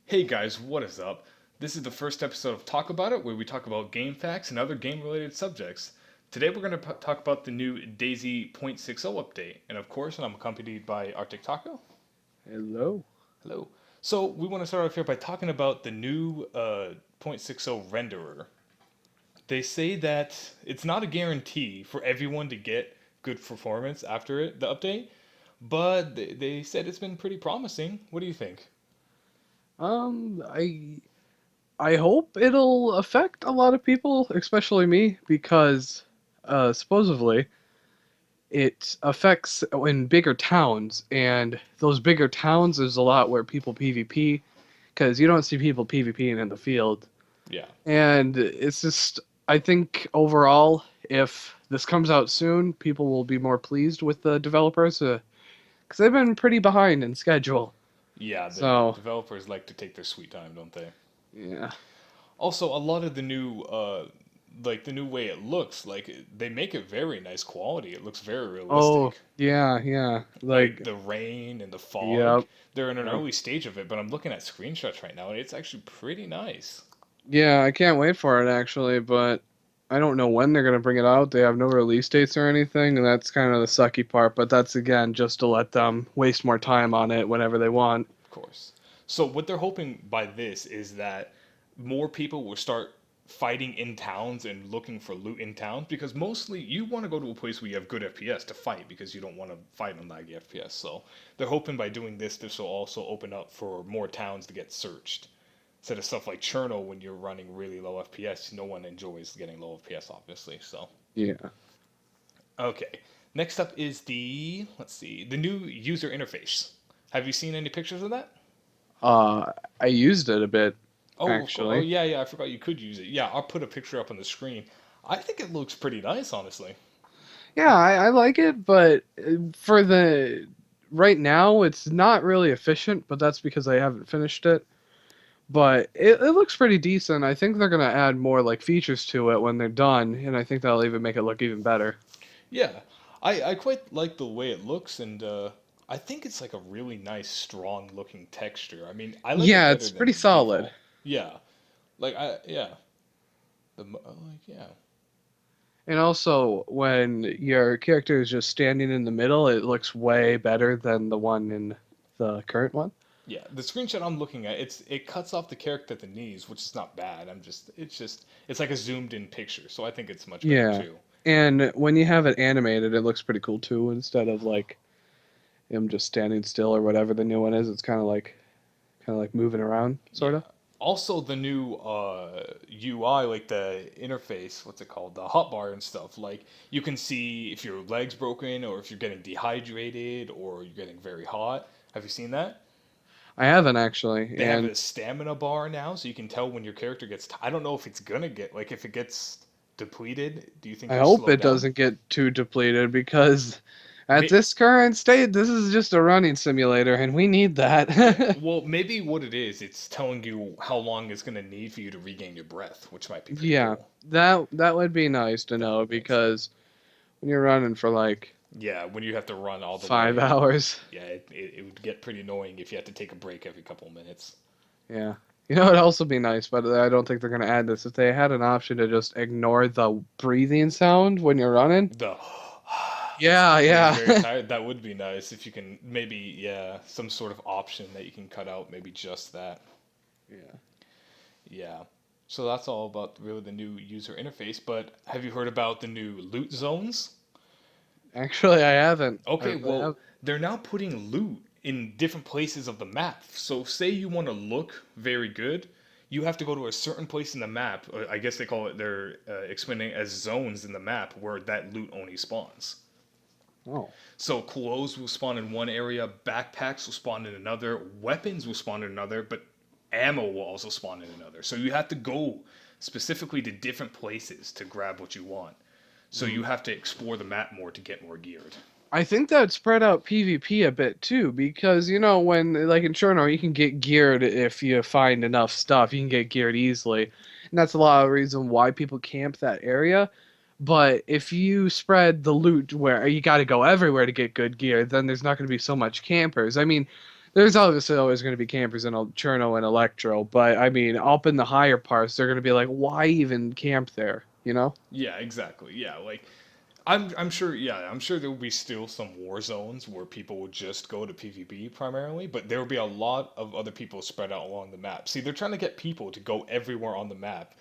Hey guys, what is up? This is the first episode of Talk About It, where we talk about game facts and other game related subjects. Today we're going to talk about the new Daisy 0.60 update, and of course, I'm accompanied by Arctic Taco. Hello. Hello. So, we want to start off here by talking about the new 0.60 renderer. They say that it's not a guarantee for everyone to get good performance after the update, but they said it's been pretty promising. What do you think? I hope it'll affect a lot of people, especially me, because supposedly it affects in bigger towns, and those bigger towns there's a lot where people PvP, because you don't see people PvPing in the field, Yeah. and it's just I think overall, if this comes out soon, people will be more pleased with the developers, because they've been pretty behind in schedule. Yeah, the So developers like to take their sweet time, don't they? yeah. Also, a lot of the new, like the new way it looks, like they make it very nice quality. It looks very Oh, realistic. yeah, yeah. Like Like, the rain and the fog, yep, they're in an yep. early stage of it, but I'm looking at screenshots right now, and it's actually pretty nice. Yeah, I can't wait for it actually, but I don't know when they're gonna bring it out. They have no release dates or anything, and that's kind of the sucky part. But that's again just to let them waste more time on it whenever they want. Of course. So what they're hoping by this is that more people will start fighting in towns and looking for loot in towns because mostly you want to go to a place where you have good FPS to fight because you don't want to fight on laggy FPS. So they're hoping by doing this, this will also open up for more towns to get searched. Instead of stuff like Cherno when you're running really low FPS, no one enjoys getting low FPS, obviously. So Yeah. okay, next up is the new user interface. Have you seen any pictures of that? I used it a bit Oh actually. yeah, yeah. I forgot you could use it. Yeah, I'll put a picture up on the screen. I think it looks pretty nice, honestly. Yeah, I like it, but for the right now, it's not really efficient. But that's because I haven't finished it. But it looks pretty decent. I think they're gonna add more like features to it when they're done, and I think that'll even make it look even better. Yeah, I quite like the way it looks, and I think it's like a really nice, strong looking texture. I mean, I like it Yeah, better it's pretty than solid. default. Yeah, yeah, yeah. And also, when your character is just standing in the middle, it looks way better than the one in the current one. Yeah, the screenshot I'm looking at, it cuts off the character at the knees, which is not bad. It's like a zoomed in picture, so I think it's much better Yeah. too. And when you have it animated, it looks pretty cool too. Instead of like him just standing still or whatever the new one is, it's kind of like moving around, sort Yeah. of. Also, the new UI, like the interface, what's it called, the hotbar and stuff. Like you can see if your leg's broken, or if you're getting dehydrated, or you're getting very hot. Have you seen that? I haven't actually, They have and a stamina bar now, so you can tell when your character gets. I don't know if it's gonna get like if it gets depleted. Do you think I you'll hope slow it down? doesn't get too depleted because at May, this current state, this is just a running simulator, and we need yeah. that. Well, maybe what it is, it's telling you how long it's gonna need for you to regain your breath, which might be pretty Yeah, cool. that would be nice to That know would make sense. because when you're running for like Yeah, when you have to run all the 5 hours, yeah, it would get pretty annoying if you had to take a break every couple of minutes. yeah. It'd also be nice, but I don't think they're gonna add this. If they had an option to just ignore the breathing sound when you're running, The yeah, when you're yeah, very tired, that would be nice if you can maybe, yeah, some sort of option that you can cut out, maybe just that. yeah. Yeah. So that's all about really the new user interface, but have you heard about the new loot zones? Actually, I haven't. I Okay, really well, haven't. they're now putting loot in different places of the map. So, say you want to look very good, you have to go to a certain place in the map. I guess they call it, they're explaining it as zones in the map where that loot only spawns. Oh, So, clothes will spawn in one area, backpacks will spawn in another, weapons will spawn in another, but ammo will also spawn in another. So, you have to go specifically to different places to grab what you want. So, you mm. have to explore the map more to get more geared. I think that spread out PvP a bit too, because when like in Cherno, you can get geared if you find enough stuff. You can get geared easily, and that's a lot of reason why people camp that area. But if you spread the loot where you got to go everywhere to get good gear, then there's not going to be so much campers. I mean, There's obviously always going to be campers in Cherno and Electro, but I mean, up in the higher parts, they're going to be like, why even camp there? You know? Yeah, exactly. Yeah, like I'm sure. Yeah, I'm sure there will be still some war zones where people will just go to PvP primarily, but there will be a lot of other people spread out along the map. See, they're trying to get people to go everywhere on the map.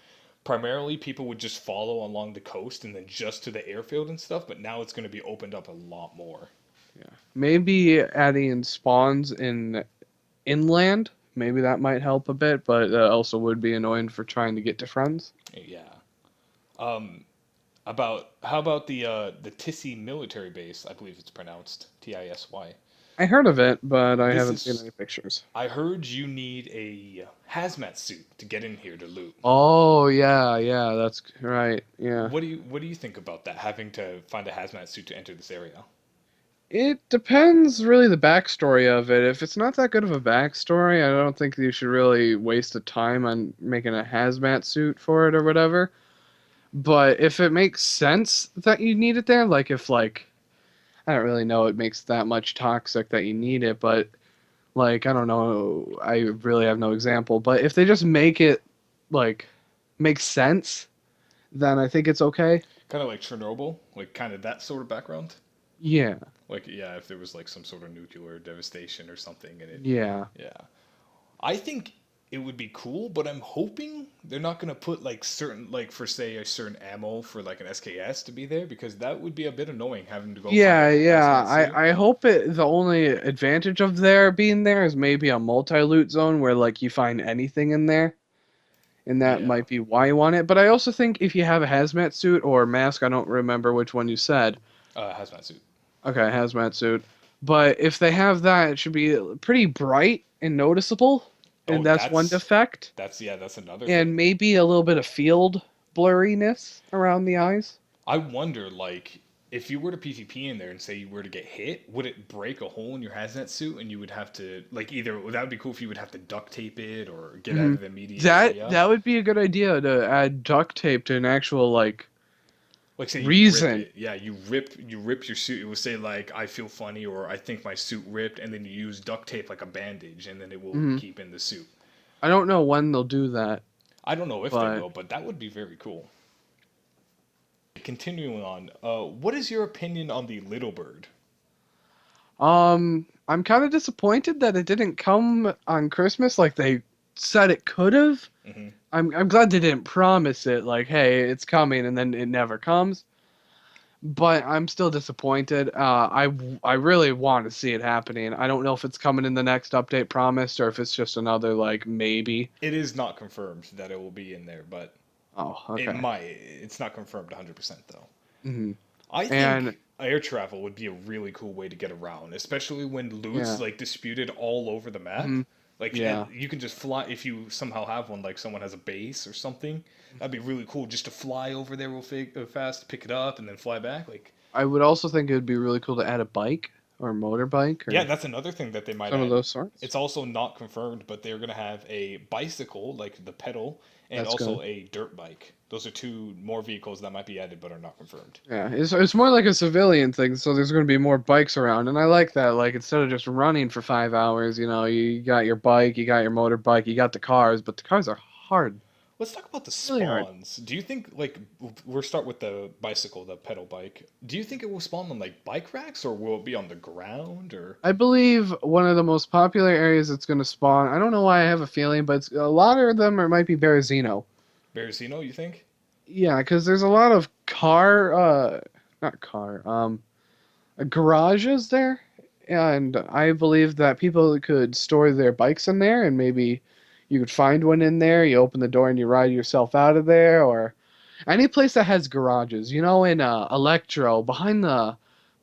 Primarily, people would just follow along the coast and then just to the airfield and stuff, but now it's going to be opened up a lot more. Yeah. Maybe adding in spawns in inland, maybe that might help a bit, but that also would be annoying for trying to get to friends. Yeah. Um, about how about the Tissy military base? I believe it's pronounced Tisy. I heard of it, but I This haven't seen is. any pictures. I heard you need a hazmat suit to get in here to loot. Oh, yeah, yeah, that's right. Yeah. What do you think about that? Having to find a hazmat suit to enter this area? It depends really the backstory of it. If it's not that good of a backstory, I don't think you should really waste the time on making a hazmat suit for it or whatever. But if it makes sense that you need it there, like if like I don't really know it makes that much toxic that you need it, but like I don't know, I really have no example, but if they just make it like make sense, then I think it's okay. Kind of like Chernobyl, like kind of that sort of background. Yeah. Like yeah, if there was like some sort of nuclear devastation or something, and it Yeah. yeah. I think it would be cool, but I'm hoping they're not gonna put like certain like for say a certain ammo for like an SKS to be there because that would be a bit annoying having to go find a Yeah, yeah. hazmat suit. I hope the only advantage of there being there is maybe a multi-loot zone where like you find anything in there, and that Yeah, might be why you want it. But I also think if you have a hazmat suit or mask, I don't remember which one you said. hazmat suit. Okay, hazmat suit. But if they have that, it should be pretty bright and noticeable, Oh, and that's one defect. that's yeah, that's another And thing. maybe a little bit of field blurriness around the eyes. I wonder, like, if you were to PvP in there and say you were to get hit, would it break a hole in your hazmat suit and you would have to, like, either that would be cool if you would have to duct tape it or get out Hmm. of the immediate That area. that would be a good idea to add duct tape to an actual like Like, say you rip reason. it, yeah, you rip your suit. It will say like, "I feel funny" or "I think my suit ripped," and then you use duct tape like a bandage, and then it will Hmm. keep in the suit. I don't know when they'll do that, I don't know if they but will, but that would be very cool. Continuing on, what is your opinion on the little bird? I'm kind of disappointed that it didn't come on Christmas like they said it could have. Hmm. I'm glad they didn't promise it like, hey, it's coming, and then it never comes. But I'm still disappointed. I really want to see it happening. I don't know if it's coming in the next update promised or if it's just another like maybe. It is not confirmed that it will be in there, but Oh, it okay. might. It's not confirmed 100% though. Hmm. I And think air travel would be a really cool way to get around, especially when loot's yeah, like disputed all over the map. hmm, Like yeah, you can just fly if you somehow have one, like someone has a base or something. That'd be really cool just to fly over there real fast, pick it up, and then fly back. Like I would also think it would be really cool to add a bike or a motorbike yeah, or that's another thing that they might some of add. those sorts. It's also not confirmed, but they're gonna have a bicycle, like the pedal, and That's good. also a dirt bike. Those are two more vehicles that might be added, but are not confirmed. Yeah, it's more like a civilian thing, so there's going to be more bikes around, and I like that. Like instead of just running for 5 hours, you got your bike, you got your motorbike, you got the cars, but the cars are hard, Let's talk about the really hard. spawns. Do you think like we'll start with the bicycle, the pedal bike? Do you think it will spawn on like bike racks, or will it be on the ground, or I believe one of the most popular areas it's going to spawn. I don't know why I have a feeling, but a lot of them it might be Berezino. Berezino? You think? Yeah, because there's a lot of not car, garages there, and I believe that people could store their bikes in there, and maybe you could find one in there. You open the door and you ride yourself out of there, or any place that has garages. In Electro behind the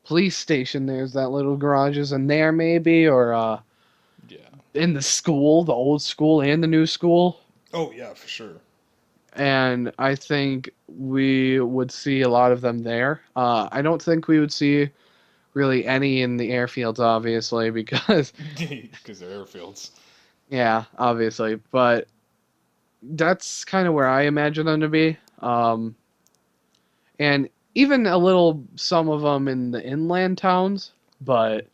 police station, there's that little garages in there, maybe, or Yeah. in the school, the old school and the new school. Oh yeah, for sure. And I think we would see a lot of them there. I don't think we would see really any in the airfields, obviously, because Because they're airfields. yeah, obviously, but that's kind of where I imagine them to be. And even a little some of them in the inland towns, but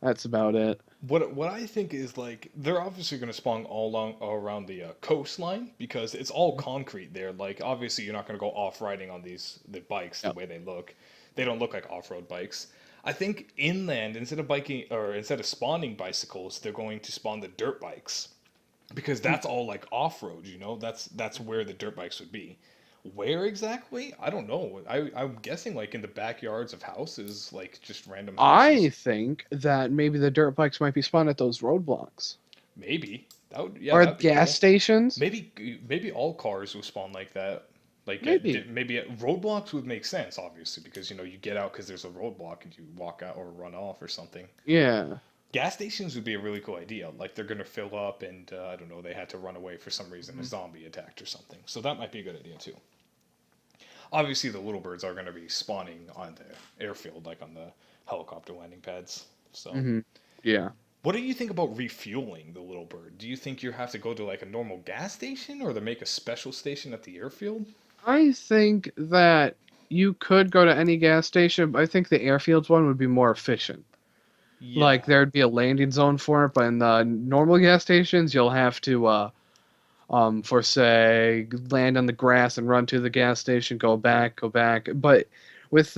that's about it. What I think is like they're obviously going to spawn all around the coastline because it's all concrete there. Like obviously you're not going to go off riding on the bikes the Yep. way they look. They don't look like off road bikes. I think inland instead of spawning bicycles, they're going to spawn the dirt bikes because that's all like off road. That's where the dirt bikes would be. Where exactly? I don't know. I'm guessing like in the backyards of houses, like just random I houses. think that maybe the dirt bikes might be spawned at those roadblocks Maybe yeah, or that'd at be gas cool. stations. Maybe all cars will spawn like that. Like Maybe. maybe at roadblocks would make sense, obviously, because you get out because there's a roadblock and you walk out or run off or something. Yeah. Gas stations would be a really cool idea. Like they're gonna fill up and I don't know, they had to run away for some reason, a Mhm. zombie attacked or something. So that might be a good idea too. Obviously, the little birds are gonna be spawning on the airfield, like on the helicopter landing pads. So. Mhm. Yeah. What do you think about refueling the little bird? Do you think you have to go to like a normal gas station or they make a special station at the airfield? I think that you could go to any gas station, but I think the airfields one would be more efficient. Like Yeah. there'd be a landing zone for it, but in the normal gas stations, you'll have to, for say, land on the grass and run to the gas station, go back, go back. But with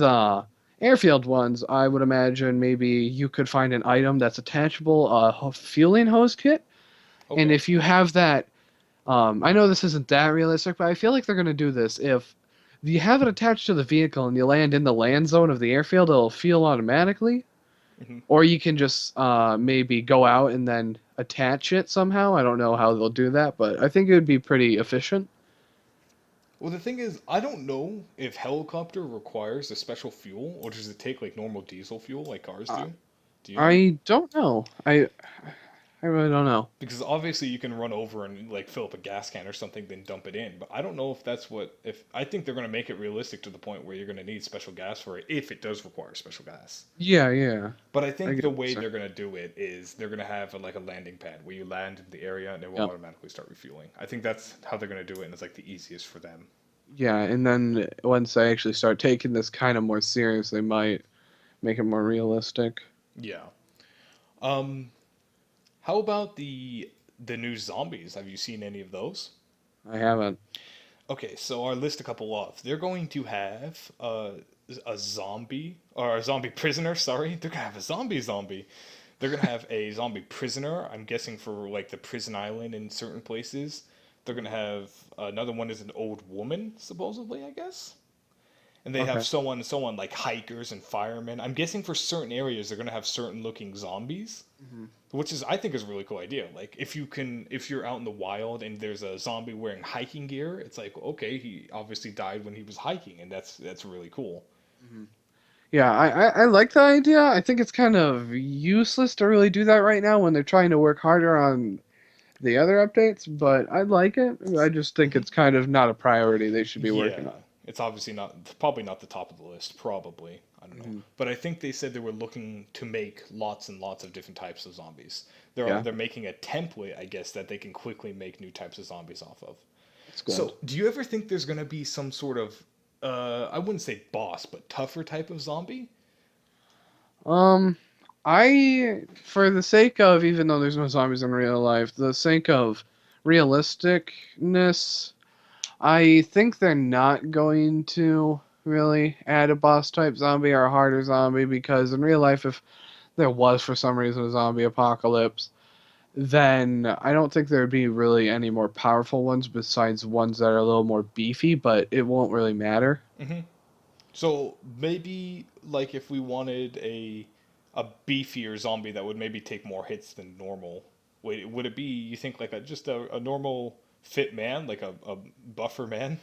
airfield ones, I would imagine maybe you could find an item that's attachable, a fueling hose kit, and Okay. if you have that, I know this isn't that realistic, but I feel like they're gonna do this if. You have it attached to the vehicle and you land in the land zone of the airfield, it'll fuel automatically. Hmm. Or you can just maybe go out and then attach it somehow. I don't know how they'll do that, but I think it would be pretty efficient. Well, the thing is, I don't know if helicopter requires a special fuel or does it take like normal diesel fuel like cars Uh, do? Do you know? I don't know. I really don't know. Because obviously you can run over and like fill up a gas can or something, then dump it in. But I don't know if that's what. If I think they're going to make it realistic to the point where you're going to need special gas for it if it does require special gas. Yeah, yeah. But I I think get the what way you're they're saying. gonna do it is they're gonna have like a landing pad where you land in the area and it will Yep. automatically start refueling. I think that's how they're gonna do it, and it's like the easiest for them. Yeah, and then once I actually start taking this kind of more serious, they might make it more realistic. Yeah. Um. How about the new zombies? Have you seen any of those? I haven't. Okay, so I'll list a couple off. They're going to have a zombie or a zombie prisoner. Sorry, they're gonna have a zombie. They're gonna have a zombie prisoner. I'm guessing for like the prison island in certain places. They're gonna have another one is an old woman supposedly, I guess. And they have Okay. someone like hikers and firemen. I'm guessing for certain areas they're gonna have certain looking zombies, Hmm. which is I think is a really cool idea. Like if you're out in the wild and there's a zombie wearing hiking gear, it's like okay, he obviously died when he was hiking, and that's really cool. Hmm. Yeah, I like the idea. I think it's kind of useless to really do that right now when they're trying to work harder on the other updates, but I like it. I just think Hmm. it's kind of not a priority they should be working Yeah, on. it's obviously not probably not the top of the list. Probably I don't know, Hmm. but I think they said they were looking to make lots and lots of different types of zombies. Yeah, They're making a template, I guess, that they can quickly make new types of zombies off of. that's good. So, do you ever think there's gonna be some sort of I wouldn't say boss, but tougher type of zombie? Um, for the sake of, even though there's no zombies in real life, the sake of realisticness, I think they're not going to really add a boss type zombie or a harder zombie because in real life, if there was for some reason a zombie apocalypse, then I don't think there'd be really any more powerful ones besides ones that are a little more beefy, but it won't really matter. Hmm. So maybe like if we wanted a beefier zombie that would maybe take more hits than normal, would it be you think like just a normal fit man, like a buffer man,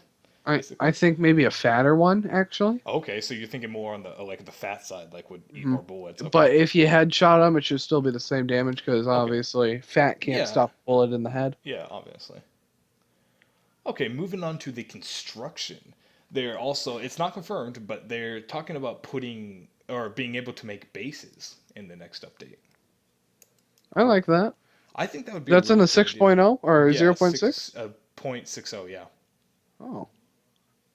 I basically? think maybe a fatter one actually. Okay, so you're thinking more on the like the fat side, like would eat Hmm. more bullets. Okay, But if you headshot them, it should still be the same damage because okay, obviously fat can't yeah, stop a bullet in the head. yeah, obviously. Okay, moving on to the construction. They're also, it's not confirmed, but they're talking about putting or being able to make bases in the next update. I like that. I think that would be a That's in really the cool idea. 6.0 or Yeah, 0.6? 6 .60, yeah. Oh.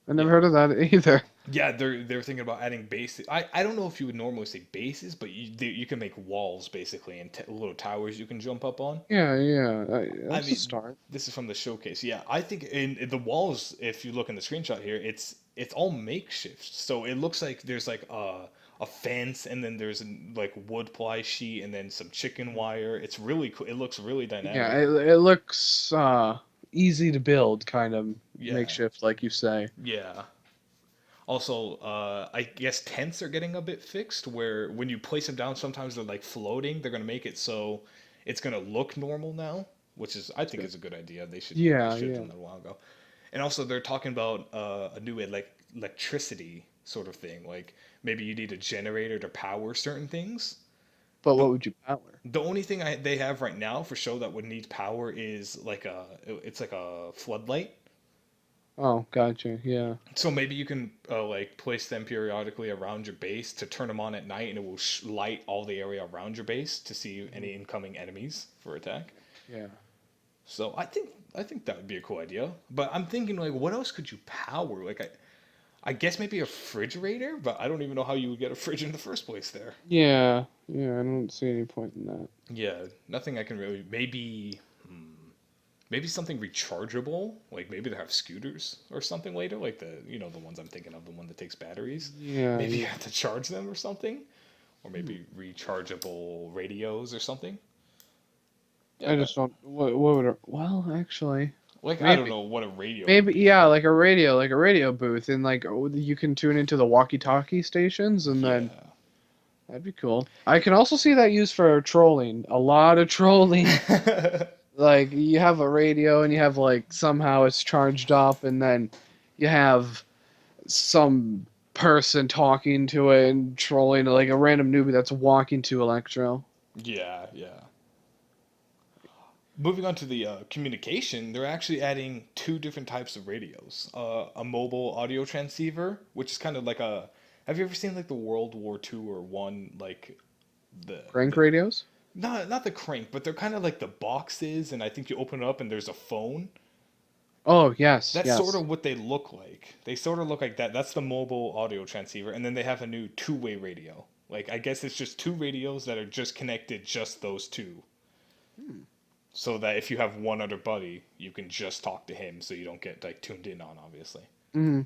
I never Yeah. heard of that either. Yeah, they're thinking about adding bases. I don't know if you would normally say bases, but you can make walls basically and little towers you can jump up on. Yeah, yeah, I that's a mean, start. this is from the showcase. Yeah, I think in the walls, if you look in the screenshot here, it's all makeshift. So it looks like there's like a fence, and then there's like wood ply sheet, and then some chicken wire. It's really cool. It looks really Yeah, dynamic. it looks easy to build, kind of Yeah, makeshift, like you say. yeah. Also, I guess tents are getting a bit fixed, where when you place them down, sometimes they're like floating. They're gonna make it so it's gonna look normal now, which is I That's think good. is a good idea. They Yeah, should have yeah. done that a while ago. And also, they're talking about a new electricity sort of thing. Like maybe you need a generator to power certain things. But The what would you power? the only thing they have right now for show that would need power is like it's like a floodlight. Oh, gotcha. Yeah. So maybe you can like place them periodically around your base to turn them on at night, and it will light all the area around your base to see Mhm. any incoming enemies for attack. Yeah. So I think that would be a cool idea. But I'm thinking like, what else could you power? Like I guess maybe a refrigerator, but I don't even know how you would get a fridge in the first place there. Yeah. Yeah. I don't see any point in that. Yeah, nothing I can really. Maybe something rechargeable. Like maybe they have scooters or something later, like the ones I'm thinking of, the one that takes batteries. Yeah. Maybe you Yeah. have to charge them or something, or Hmm. maybe rechargeable radios or something. Yeah, I that just don't. What would? Well, actually, like I don't maybe. know what a radio would Maybe, be yeah, for. like a radio booth, and like you can tune into the walkie-talkie stations, and then Yeah. that'd be cool. I can also see that used for trolling. A lot of trolling. Like you have a radio, and you have like somehow it's charged up, and then you have some person talking to it and trolling, like a random newbie that's walking to Electro. Yeah, yeah. Moving on to the communication, they're actually adding two different types of radios. A mobile audio transceiver, which is kind of like a. Have you ever seen like the World War Two or One like Crank the radios? not the crank, but they're kind of like the boxes, and I think you open it up and there's a phone. Oh yes, That's sort yes. of what they look like. They sort of look like that. That's the mobile audio transceiver, and then they have a new two-way radio. Like I guess it's just two radios that are just connected, just those two, Hmm. so that if you have one other buddy, you can just talk to him, so you don't get like tuned in on, obviously. Hmm.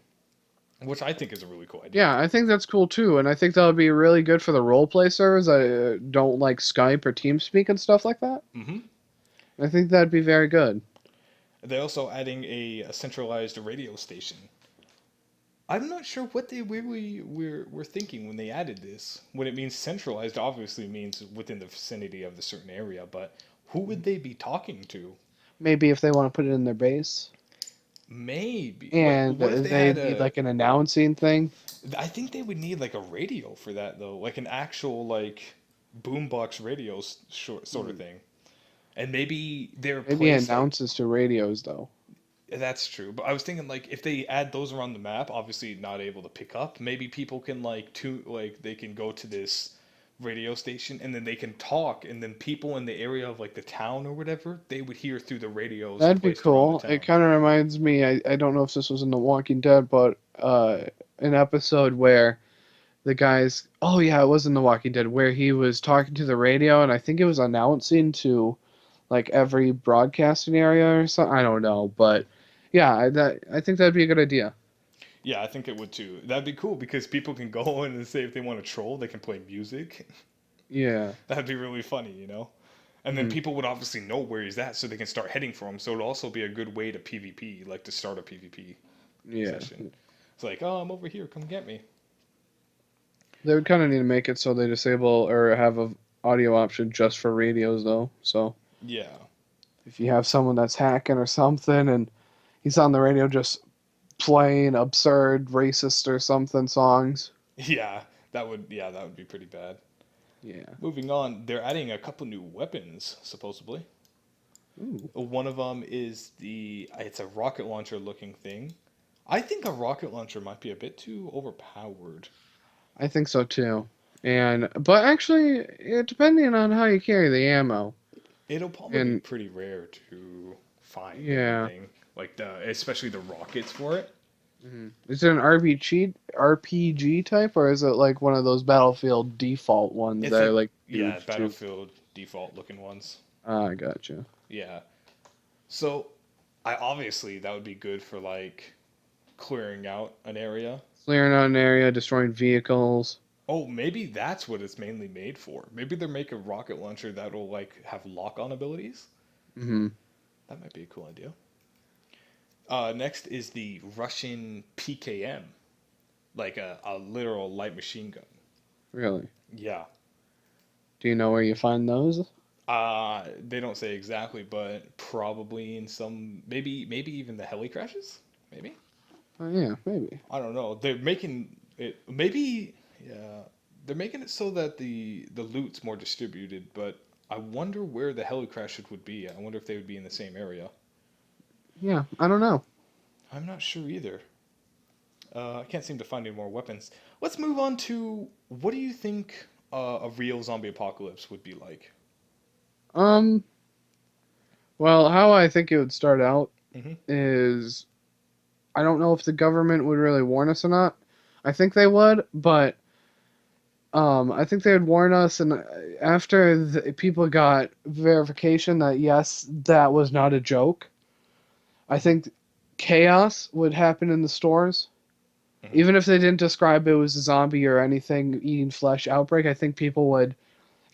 Which I think is a really cool idea. Yeah, I think that's cool too, and I think that would be really good for the role play servers that don't like Skype or TeamSpeak and stuff like that. Hmm. I think that'd be very good. They're also adding a centralized radio station. I'm not sure what they really were thinking when they added this. When it means centralized, obviously means within the vicinity of the certain area, but who would they be talking to? Maybe if they want to put it in their base, Maybe. and What if they they had need a? like an announcing thing. I think they would need like a radio for that though, like an actual like boombox radio sort of Hmm. thing. And maybe they're Maybe it placed like announces to radios though. that's true. But I was thinking like if they add those around the map, obviously not able to pick up, maybe people can they can go to this radio station and then they can talk and then people in the area of like the town or whatever, they would hear through the radios That'd be placed around the cool. It town. kind of reminds me. I don't know if this was in The Walking Dead, but an episode where the guys. Oh yeah, it was in The Walking Dead where he was talking to the radio, and I think it was announcing to like every broadcasting area or something. I don't know, but yeah, I think that'd be a good idea. Yeah, I think it would too. That'd be cool because people can go in and say if they want to troll, they can play music. Yeah. That'd be really funny, you know? And then Hmm. people would obviously know where he's at so they can start heading for him. So it'd also be a good way to PvP, like to start a PvP Yeah. session. It's like, oh, I'm over here, come get me. They would kind of need to make it so they disable or have a audio option just for radios though. So Yeah. if you have someone that's hacking or something and he's on the radio just playing absurd racist or something songs. Yeah, that would be pretty bad. Yeah. Moving on, they're adding a couple new weapons, supposedly. Ooh. One of them is it's a rocket launcher looking thing. I think a rocket launcher might be a bit too overpowered. I think so too. And but actually, depending on how you carry the ammo, It'll probably be and pretty rare to find yeah, anything like especially the rockets for it. Is it an RPG type, or is it like one of those Battlefield default ones It's that are like, like yeah, huge too? Battlefield default looking ones. Ah, I gotcha. Yeah. So, I obviously that would be good for like clearing out an area. Clearing out an area, destroying vehicles. Oh, maybe that's what it's mainly made for. Maybe they're making a rocket launcher that'll like have lock-on abilities. Hmm. That might be a cool idea. Next is the Russian PKM, like a literal light machine gun. Really? Yeah. Do you know where you find those? They don't say exactly, but probably in some, maybe even the heli crashes. Maybe. Oh yeah, maybe. I don't know. They're making it. Maybe. Yeah. They're making it so that the loot's more distributed, but I wonder where the heli crashes would be. I wonder if they would be in the same area. Yeah, I don't know. I'm not sure either. I can't seem to find any more weapons. Let's move on to what do you think a real zombie apocalypse would be like? Um, well, how I think it would start out Hmm. is I don't know if the government would really warn us or not. I think they would, but I think they would warn us, and after people got verification that yes, that was not a joke, I think chaos would happen in the stores. Hmm. Even if they didn't describe it was a zombie or anything eating flesh outbreak, I think people would,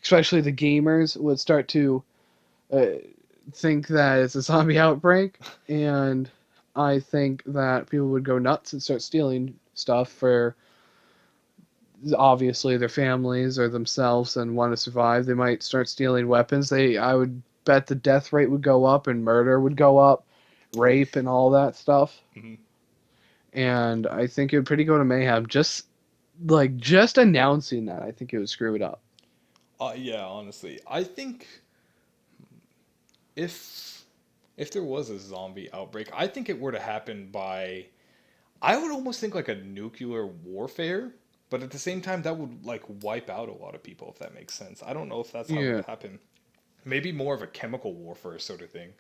especially the gamers, would start to uh, think that it's a zombie outbreak, and I think that people would go nuts and start stealing stuff for obviously their families or themselves and want to survive. They might start stealing weapons. I would bet the death rate would go up and murder would go up, rape and all that stuff. Hmm. And I think it would pretty go to mayhem. Just announcing that, I think it would screw it up. Yeah, honestly, I think if if there was a zombie outbreak, I think it were to happen by I would almost think like a nuclear warfare, but at the same time that would like wipe out a lot of people if that makes sense. I don't know if that's how it would Yeah. happen. Maybe more of a chemical warfare sort of thing.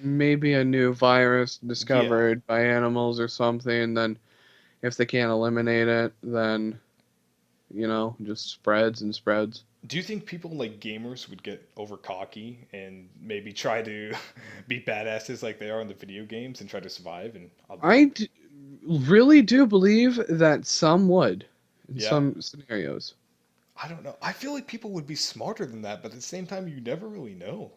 Maybe a new virus Yeah. discovered by animals or something, then if they can't eliminate it, then just spreads and spreads. Do you think people like gamers would get over cocky and maybe try to be badasses like they are in the video games and try to survive and I really do believe that some would in yeah. some scenarios. I don't know. I feel like people would be smarter than that, but at the same time you never really know.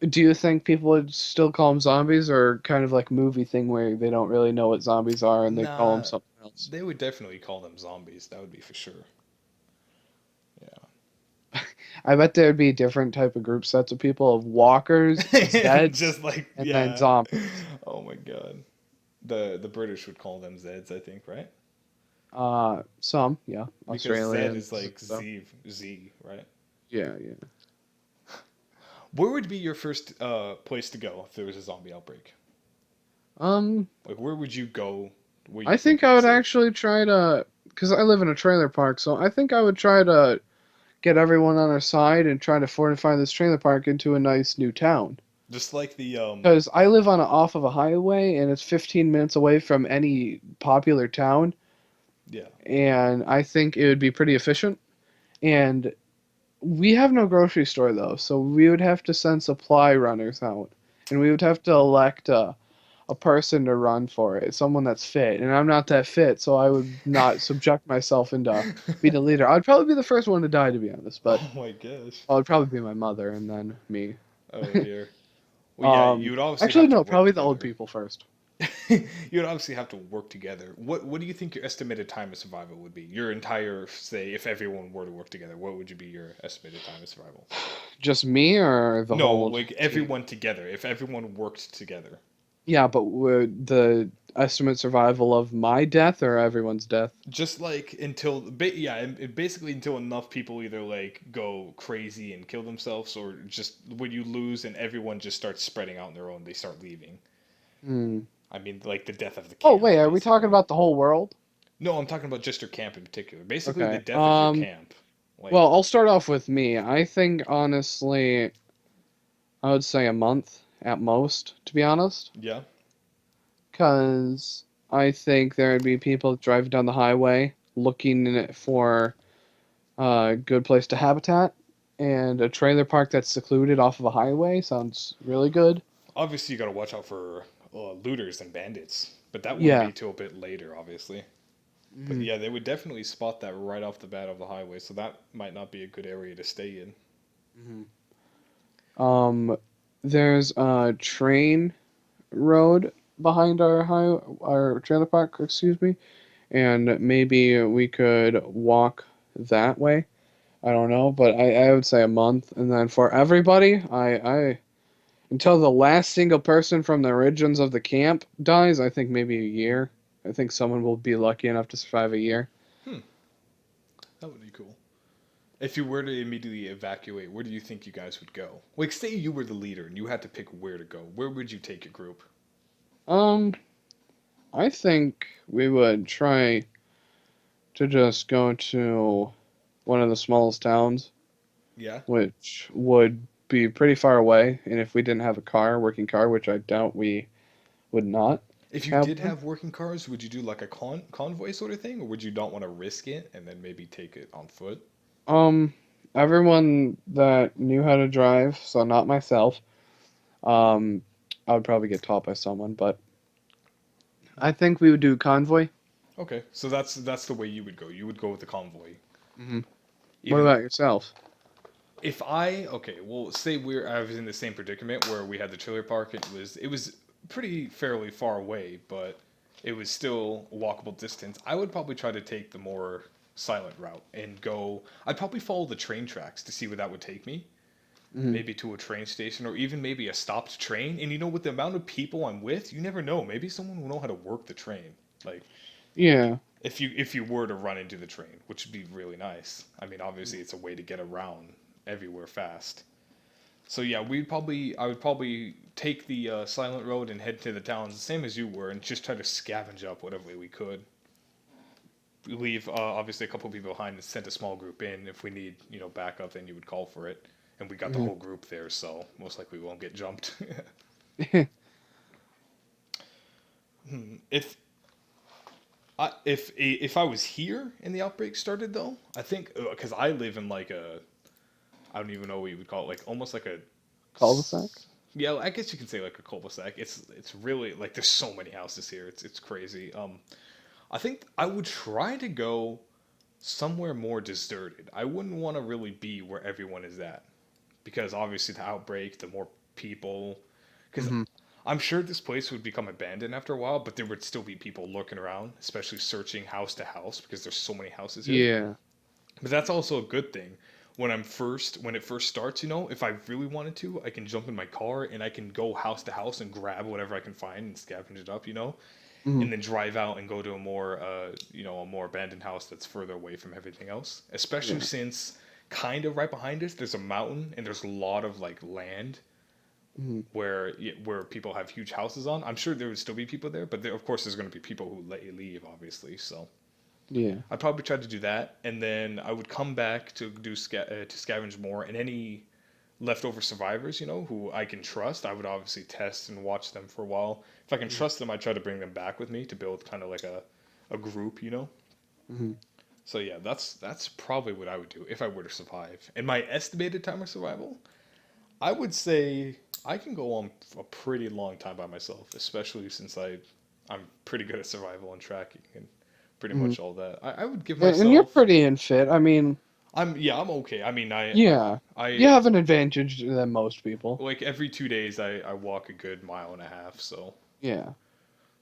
Do you think people would still call them zombies, or kind of like movie thing where they don't really know what zombies are and they call them Nah, something else? they would definitely call them zombies. That would be for sure. I bet there'd be different type of group sets of people of walkers, Yeah. Zeds, Just like and then yeah. zombies. Oh my god. The British would call them Zeds, I think, right? Some, yeah, Because Z is Australians and like stuff. Z, right? Yeah, yeah. Where would be your first place to go if there was a zombie outbreak? Um, Like where would you go where you I think think you'd I be would safe? actually try to, because I live in a trailer park, so I think I would try to get everyone on our side and try to fortify this trailer park into a nice new town. Just like the Because I live on off of a highway and it's 15 minutes away from any popular town, yeah. and I think it would be pretty efficient. And we have no grocery store though, so we would have to send supply runners out, and we would have to elect a person to run for it, someone that's fit. And I'm not that fit, so I would not subject myself into being a leader. I'd probably be the first one to die, to be honest, but Oh my gosh. well, it'd probably be my mother and then me. Oh dear. Well, yeah, you would obviously Actually, have to no, work probably the old together. people first. You would obviously have to work together. What do you think your estimated time of survival would be? Your entire say, if everyone were to work together, what would you be your estimated time of survival? Just me or the No, whole like team? everyone together. If everyone worked together, Yeah, but would the estimate survival of my death or everyone's death? just like until, yeah, and basically until enough people either like go crazy and kill themselves, or just when you lose and everyone just starts spreading out on their own, they start leaving. Hmm. I mean, like the death of the Oh, camp, wait, are we talking basically. about the whole world? No, I'm talking about just your camp in particular. Basically, the Okay. death of your camp. Well, Like, I'll start off with me. I think honestly, I would say a month at most, to be honest. yeah. Cause I think there would be people driving down the highway looking for a good place to habitat, and a trailer park that's secluded off of a highway sounds really good. Obviously, you got to watch out for looters and bandits, but that wouldn't Yeah. be till a bit later, obviously. But Mhm. yeah, they would definitely spot that right off the bat of the highway, so that might not be a good area to stay in. Mhm. Um, there's a train road behind our trailer park, excuse me, and maybe we could walk that way. I don't know, but I would say a month, and then for everybody, I until the last single person from the origins of the camp dies, I think maybe a year. I think someone will be lucky enough to survive a year. Hmm, that would be cool. If you were to immediately evacuate, where do you think you guys would go? Like, say you were the leader and you had to pick where to go. Where would you take your group? Um, I think we would try to just go to one of the smallest towns, Yeah. which would be pretty far away, and if we didn't have a car, working car, which I doubt we would not If you have did one. have working cars, would you do like a convoy sort of thing, or would you not want to risk it and then maybe take it on foot? Um, everyone that knew how to drive, so not myself, um, I would probably get taught by someone, but I think we would do convoy. Okay, so that's the way you would go. You would go with the convoy. Hmm. What Even about yourself? if I okay, well, say I was in the same predicament where we had the trailer park. It was pretty fairly far away, but it was still a walkable distance. I would probably try to take the more silent route and go. I'd probably follow the train tracks to see where that would take me. Hmm. Maybe to a train station or even maybe a stopped train. And with the amount of people I'm with, you never know. Maybe someone will know how to work the train. Like Yeah. if you were to run into the train, which would be really nice. I mean, obviously it's a way to get around everywhere fast. So yeah, I would probably take the silent road and head to the towns, the same as you were, and just try to scavenge up whatever we could. We leave obviously a couple people behind and send a small group in. If we need backup, then you would call for it. And we got the Hmm. whole group there, so most likely we won't get jumped. if if I was here and the outbreak started though, I think because I live in like a I don't even know what you would call it, like almost like a Cul-de-sac? yeah, I guess you can say like a cul-de-sac. It's really like there's so many houses here. It's crazy. I think I would try to go somewhere more deserted. I wouldn't want to really be where everyone is at because obviously the outbreak, the more people, because Hmm. I'm sure this place would become abandoned after a while, but there would still be people lurking around, especially searching house to house because there's so many houses here. Yeah. But that's also a good thing. When it first starts, if I really wanted to, I can jump in my car and I can go house to house and grab whatever I can find and scavenge it up, Hmm. and then drive out and go to a more abandoned house that's further away from everything else. Especially Yeah. since kind of right behind us, there's a mountain and there's a lot of like land Hmm. where people have huge houses on. I'm sure there would still be people there, but of course there's going to be people who let you leave, obviously. So Yeah. I'd probably try to do that, and then I would come back to to scavenge more, and any leftover survivors, who I can trust, I would obviously test and watch them for a while. If I can trust them, I try to bring them back with me to build kind of like a group. Hmm. So yeah, that's probably what I would do if I were to survive. And my estimated time of survival, I would say I can go on a pretty long time by myself, especially since I'm pretty good at survival and tracking and pretty Hmm. much all that. I would give And you're myself. pretty in fit. I mean, I'm okay. I mean, yeah. You I have an advantage than most people. like every 2 days I walk a good mile and a half. Yeah.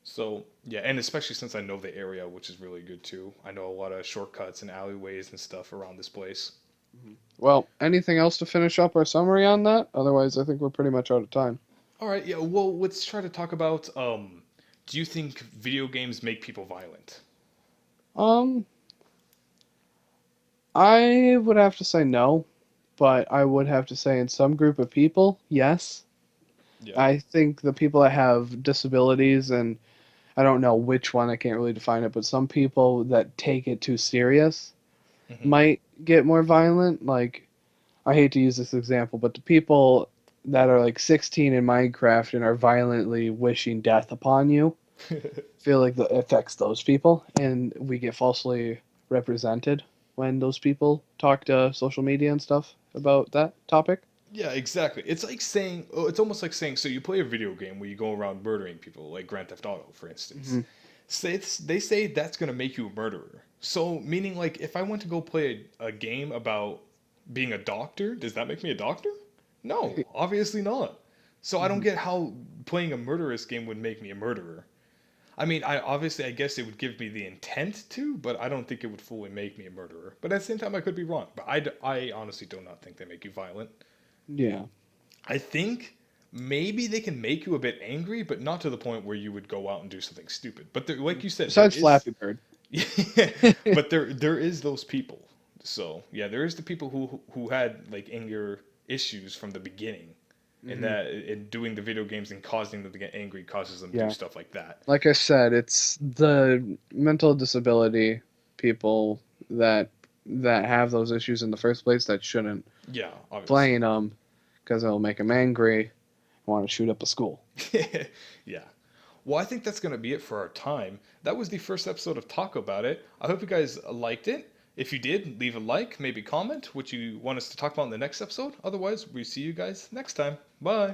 So yeah, and especially since I know the area, which is really good too. I know a lot of shortcuts and alleyways and stuff around this place. Mhm. Well, anything else to finish up our summary on that? Otherwise, I think we're pretty much out of time. All right, yeah. Well, let's try to talk about. Do you think video games make people violent? Um, I would have to say no, but I would have to say in some group of people, yes. Yeah. I think the people that have disabilities, and I don't know which one, I can't really define it, but some people that take it too serious Hmm. might get more violent. Like, I hate to use this example, but the people that are like 16 in Minecraft and are violently wishing death upon you, Feel like it affects those people, and we get falsely represented when those people talk to social media and stuff about that topic. Yeah, exactly. It's like saying, oh, it's almost like saying, so you play a video game where you go around murdering people, like Grand Theft Auto, for instance. Hmm. They say that's going to make you a murderer. So, meaning, like, if I went to go play a game about being a doctor, does that make me a doctor? No, obviously not. So, I don't get how playing a murderous game would make me a murderer. I mean, I guess it would give me the intent to, but I don't think it would fully make me a murderer. But at the same time, I could be wrong. But I honestly do not think they make you violent. Yeah. I think maybe they can make you a bit angry, but not to the point where you would go out and do something stupid. But there, like you said, there Besides is, Flappy Bird. but there is those people. So yeah, there is the people who had like anger issues from the beginning, and Hmm. that in doing the video games and causing them to get angry causes them to do Yeah. stuff like that. Like I said, it's the mental disability people that have those issues in the first place that shouldn't Yeah, obviously. playing them because it'll make them angry, want to shoot up a school. Yeah. Well, I think that's going to be it for our time. That was the first episode of Talk About It. I hope you guys liked it. If you did, leave a like, maybe comment what you want us to talk about in the next episode. Otherwise, we see you guys next time. Bye.